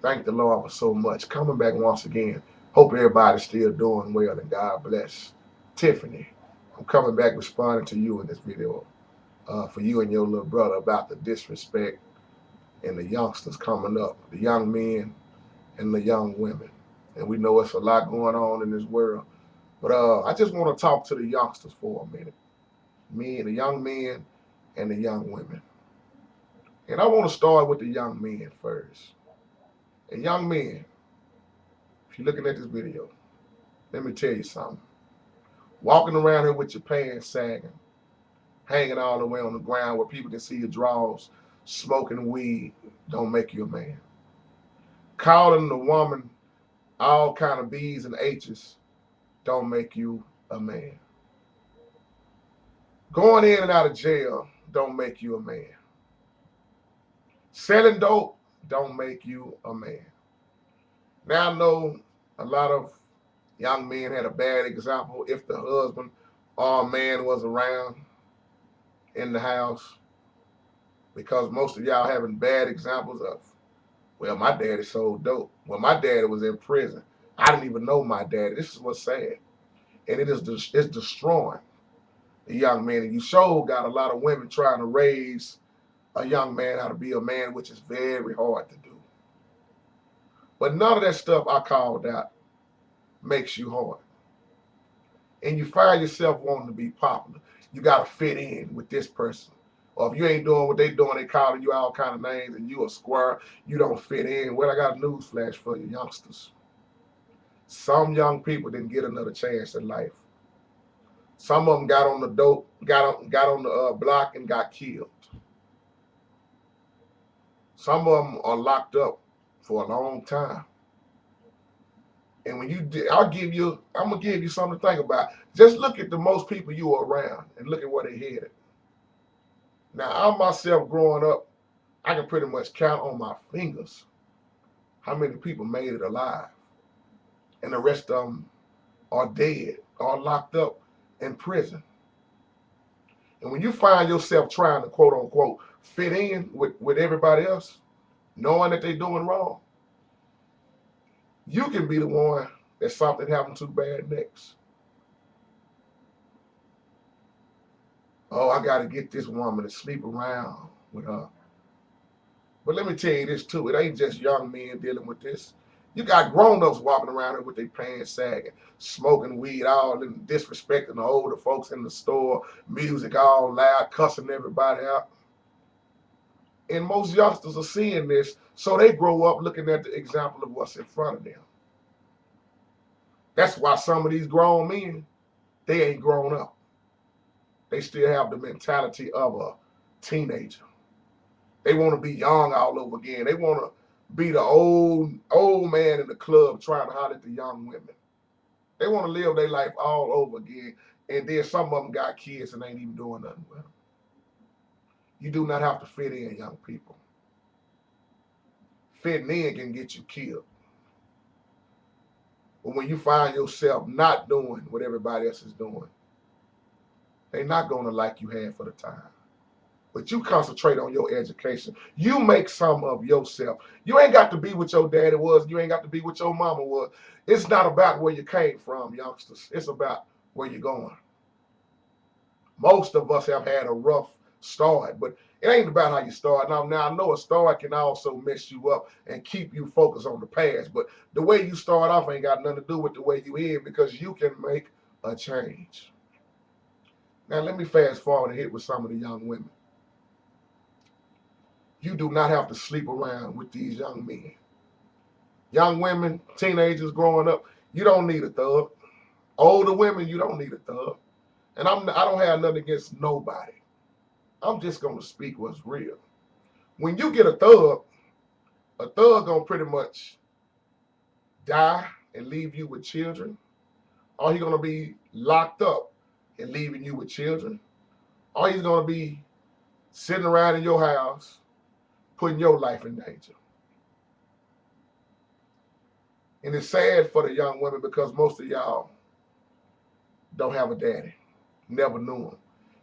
Thank the Lord for so much. Coming back once again. Hope everybody's still doing well and God bless. Tiffany, I'm coming back responding to you in this video for you and your little brother about the disrespect and the youngsters coming up, the young men and the young women. And we know it's a lot going on in this world. But I just want to talk to the youngsters for a minute. Me and the young men and the young women. And I want to start with the young men first. And young men, if you're looking at this video, let me tell you something. Walking around here with your pants sagging, hanging all the way on the ground where people can see your drawers, smoking weed, don't make you a man. Calling the woman all kind of B's and H's don't make you a man. Going in and out of jail don't make you a man. Selling dope don't make you a man. Now I know a lot of young men had a bad example if the husband or man was around in the house because most of y'all having bad examples of, well, my daddy sold dope. Well, my daddy was in prison. I didn't even know my daddy. This is what's sad. And it's destroying the young man. And you sure got a lot of women trying to raise a young man how to be a man, which is very hard to do. But none of that stuff I called out makes you hard. And you find yourself wanting to be popular. You got to fit in with this person. Or if you ain't doing what they doing, they calling you all kind of names and you a square, you don't fit in. Well, I got a news flash for you youngsters. Some young people didn't get another chance in life. Some of them got on the dope, got on the block and got killed. Some of them are locked up for a long time. And when I'm gonna give you something to think about. Just look at the most people you are around and look at where they headed. Now, I myself growing up, I can pretty much count on my fingers how many people made it alive, and the rest of them are dead or locked up in prison. And when you find yourself trying to quote unquote fit in with everybody else, knowing that they're doing wrong, you can be the one that something happened to bad next. Oh, I got to get this woman to sleep around with her. But let me tell you this too. It ain't just young men dealing with this. You got grown-ups walking around here with their pants sagging, smoking weed, all and disrespecting the older folks in the store, music all loud, cussing everybody out. And most youngsters are seeing this, so they grow up looking at the example of what's in front of them. That's why some of these grown men, they ain't grown up. They still have the mentality of a teenager. They want to be young all over again. They want to be the old man in the club trying to holler at the young women. They want to live their life all over again. And then some of them got kids and ain't even doing nothing with them. You do not have to fit in, young people. Fitting in can get you killed. But when you find yourself not doing what everybody else is doing, they're not going to like you had for the time. But you concentrate on your education. You make some of yourself. You ain't got to be what your daddy was. You ain't got to be what your mama was. It's not about where you came from, youngsters. It's about where you're going. Most of us have had a rough start, but it ain't about how you start. Now I know a start can also mess you up and keep you focused on the past, but the way you start off ain't got nothing to do with the way you end because you can make a change. Now let me fast forward and hit with some of the young women. You do not have to sleep around with these young men. Young women, teenagers growing up, you don't need a thug. Older women, you don't need a thug. And I don't have nothing against nobody. I'm just gonna speak what's real. When you get a thug gonna pretty much die and leave you with children, or he gonna be locked up and leaving you with children, or he's gonna be sitting around in your house putting your life in danger. And it's sad for the young women because most of y'all don't have a daddy, never knew him.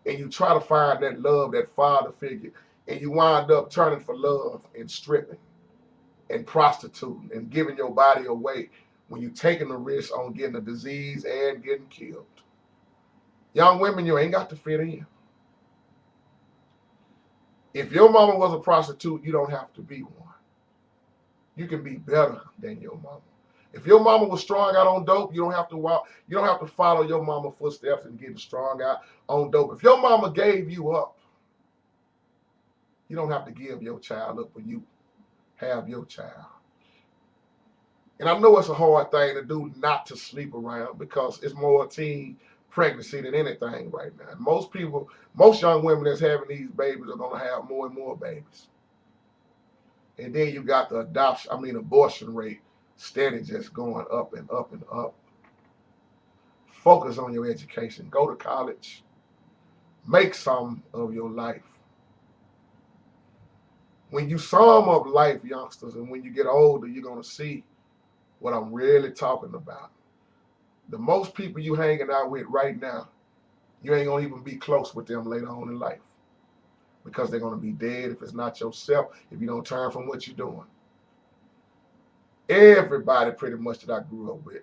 And you try to find that love, that father figure, and you wind up turning for love and stripping. and prostituting and giving your body away when you're taking the risk on getting a disease and getting killed. Young women, you ain't got to fit in. If your mama was a prostitute, you don't have to be one. You can be better than your mama. If your mama was strung out on dope, you don't have to walk. You don't have to follow your mama's footsteps and get strung out on dope. If your mama gave you up, you don't have to give your child up when you have your child. And I know it's a hard thing to do not to sleep around because it's more teen pregnancy than anything right now. And most young women that's having these babies are going to have more and more babies. And then you got the abortion rate steady just going up and up and up. Focus on your education. Go to college. Make some of your life. When you sum up life, youngsters, and when you get older, you're going to see what I'm really talking about. The most people you hanging out with right now, you ain't going to even be close with them later on in life because they're going to be dead if it's not yourself, if you don't turn from what you're doing. Everybody pretty much that I grew up with,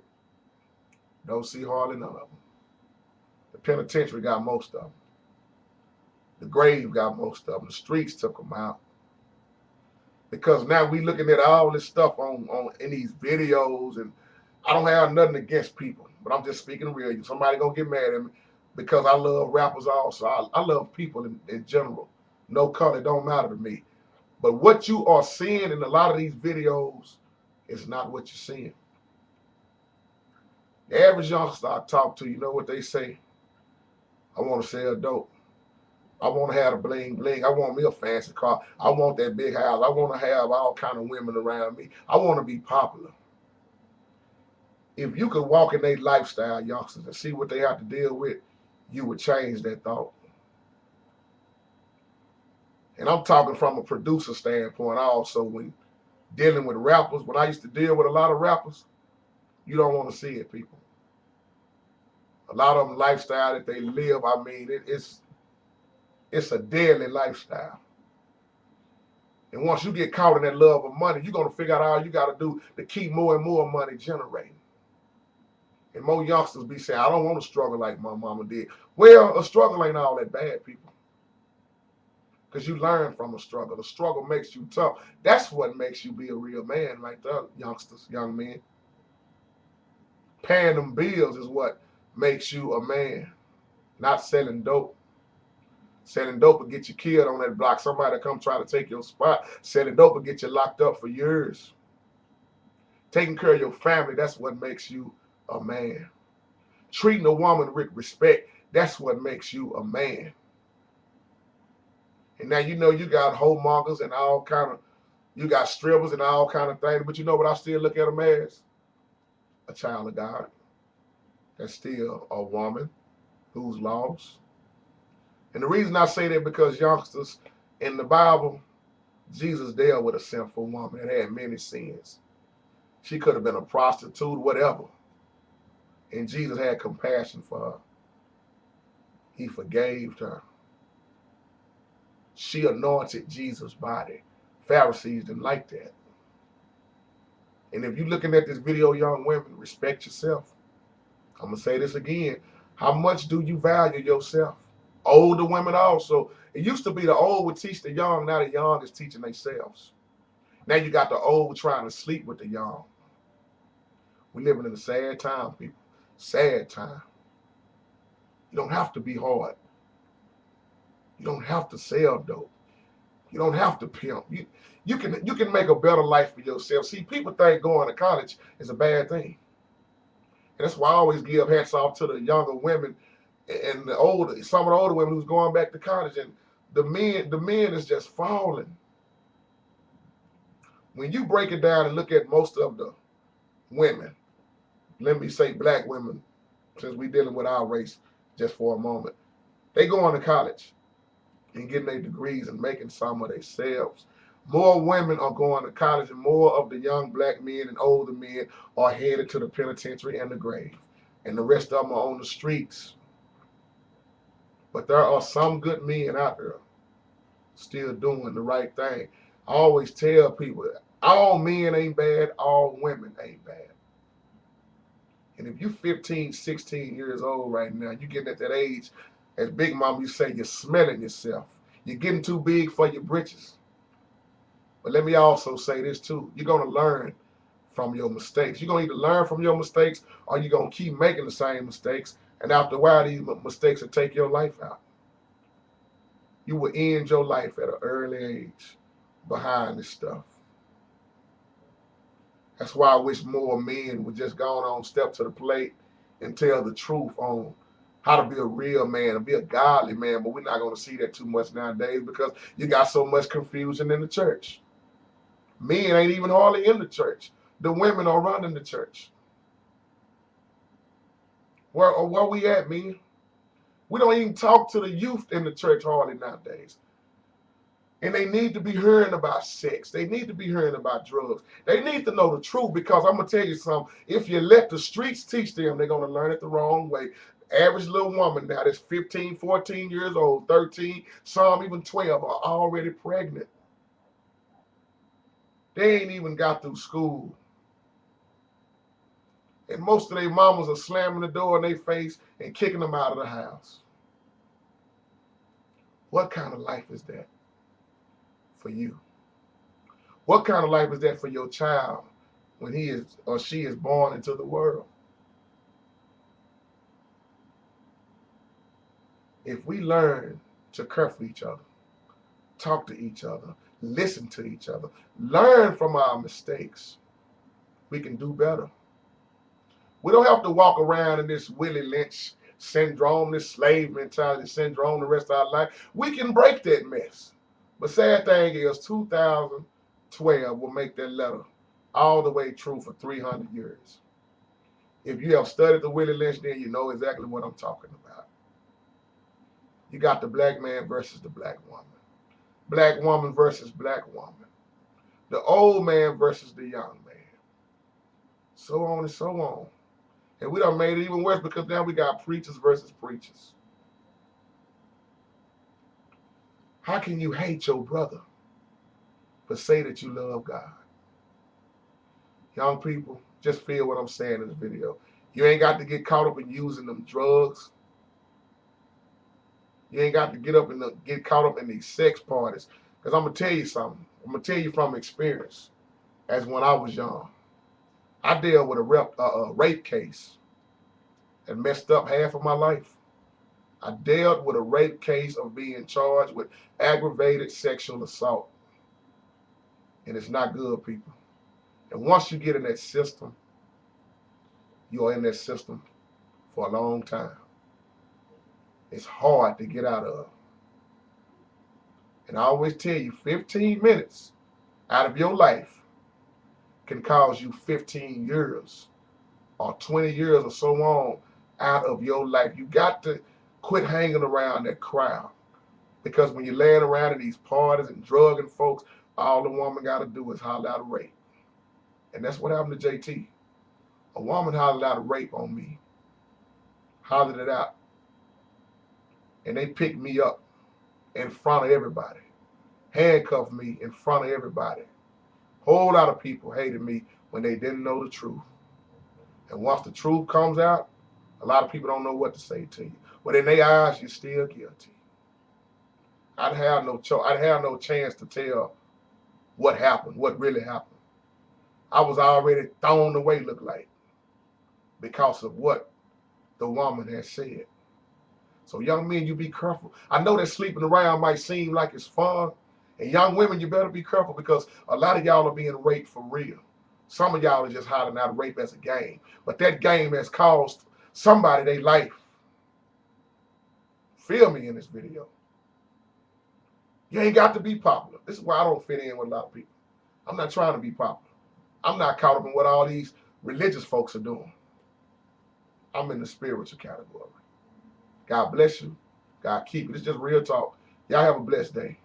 don't see hardly none of them. The penitentiary got most of them. The grave got most of them. The streets took them out. Because now we looking at all this stuff in these videos, and I don't have nothing against people, but I'm just speaking real. Somebody gonna get mad at me because I love rappers also. I love people in general. No color, don't matter to me. But what you are seeing in a lot of these videos is not what you're seeing. The average youngster I talk to, you know what they say? I want to sell dope. I want to have a bling bling. I want me a fancy car. I want that big house. I want to have all kind of women around me. I want to be popular. If you could walk in their lifestyle, youngsters, and see what they have to deal with, you would change that thought. And I'm talking from a producer standpoint also. When dealing with rappers, when I used to deal with a lot of rappers, you don't want to see it, people. A lot of them lifestyle that they live, it's a deadly lifestyle. And once you get caught in that love of money, you're going to figure out all you got to do to keep more and more money generating. And more youngsters be saying, I don't want to struggle like my mama did. Well, a struggle ain't all that bad, people. Because you learn from a struggle. The struggle makes you tough. That's what makes you be a real man right there, youngsters, young men. Paying them bills is what makes you a man, not selling dope. Selling dope will get you killed on that block. Somebody come try to take your spot. Selling dope will get you locked up for years. Taking care of your family, that's what makes you a man. Treating a woman with respect, that's what makes you a man. And now you know you got homongers and all kind of, you got strippers and all kind of things, but you know what I still look at them as? A child of God. That's still a woman who's lost. And the reason I say that because youngsters, in the Bible, Jesus dealt with a sinful woman that had many sins. She could have been a prostitute, whatever. And Jesus had compassion for her. He forgave her. She anointed Jesus' body. Pharisees didn't like that. And if you're looking at this video, young women, respect yourself. I'm going to say this again. How much do you value yourself? Older women also. It used to be the old would teach the young. Now the young is teaching themselves. Now you got the old trying to sleep with the young. We're living in a sad time, people. Sad time. You don't have to be hard. You don't have to sell dope. You don't have to pimp. You can make a better life for yourself. See, people think going to college is a bad thing. And that's why I always give hats off to the younger women and some of the older women who's going back to college, and the men is just falling. When you break it down and look at most of the women, let me say black women, since we're dealing with our race just for a moment, they going to college and getting their degrees and making some of themselves. More women are going to college, and more of the young black men and older men are headed to the penitentiary and the grave. And the rest of them are on the streets. But there are some good men out there still doing the right thing. I always tell people, All men ain't bad, all women ain't bad. And if you're 15, 16 years old right now, you're getting at that age, as Big Mama, you say you're smelling yourself. You're getting too big for your britches. But let me also say this too. You're going to learn from your mistakes. You're going to either learn from your mistakes or you're going to keep making the same mistakes. And after a while, these mistakes will take your life out. You will end your life at an early age behind this stuff. That's why I wish more men would just go on, step to the plate and tell the truth on how to be a real man and be a godly man. But we're not going to see that too much nowadays because you got so much confusion in the church. Men ain't even hardly in the church. The women are running the church. Where we at, men? We don't even talk to the youth in the church hardly nowadays. And they need to be hearing about sex. They need to be hearing about drugs. They need to know the truth because I'm going to tell you something. If you let the streets teach them, they're going to learn it the wrong way. Average little woman now that's 15, 14 years old, 13, some even 12 are already pregnant. They ain't even got through school. And most of their mamas are slamming the door in their face and kicking them out of the house. What kind of life is that for you? What kind of life is that for your child when he is or she is born into the world? If we learn to care for each other, talk to each other, listen to each other, learn from our mistakes, we can do better. We don't have to walk around in this Willie Lynch syndrome, this slave mentality syndrome the rest of our life. We can break that mess. But sad thing is 2012 will make that letter all the way true for 300 years. If you have studied the Willie Lynch, then you know exactly what I'm talking about. You got the black man versus the black woman versus black woman, the old man versus the young man, so on and so on. And we done made it even worse because now we got preachers versus preachers. How can you hate your brother but say that you love God? Young people, just feel what I'm saying in this video. You ain't got to get caught up in using them drugs. You ain't got to get caught up in these sex parties. Because I'm going to tell you something. I'm going to tell you from experience. As when I was young, I dealt with a rape case that messed up half of my life. I dealt with a rape case of being charged with aggravated sexual assault. And it's not good, people. And once you get in that system, you are in that system for a long time. It's hard to get out of. And I always tell you, 15 minutes out of your life can cause you 15 years or 20 years or so on out of your life. You got to quit hanging around that crowd. Because when you're laying around in these parties and drugging folks, all the woman got to do is holler out a rape. And that's what happened to JT. A woman hollered out a rape on me. Hollered it out. And they picked me up in front of everybody. Handcuffed me in front of everybody. Whole lot of people hated me when they didn't know the truth. And once the truth comes out, a lot of people don't know what to say to you. But in their eyes, you're still guilty. I'd have no chance to tell what happened, what really happened. I was already thrown away, look like, because of what the woman has said. So young men, you be careful. I know that sleeping around might seem like it's fun. And young women, you better be careful because a lot of y'all are being raped for real. Some of y'all are just hollering out rape as a game. But that game has caused somebody their life. Feel me in this video. You ain't got to be popular. This is why I don't fit in with a lot of people. I'm not trying to be popular. I'm not caught up in what all these religious folks are doing. I'm in the spiritual category. God bless you. God keep it. It's just real talk. Y'all have a blessed day.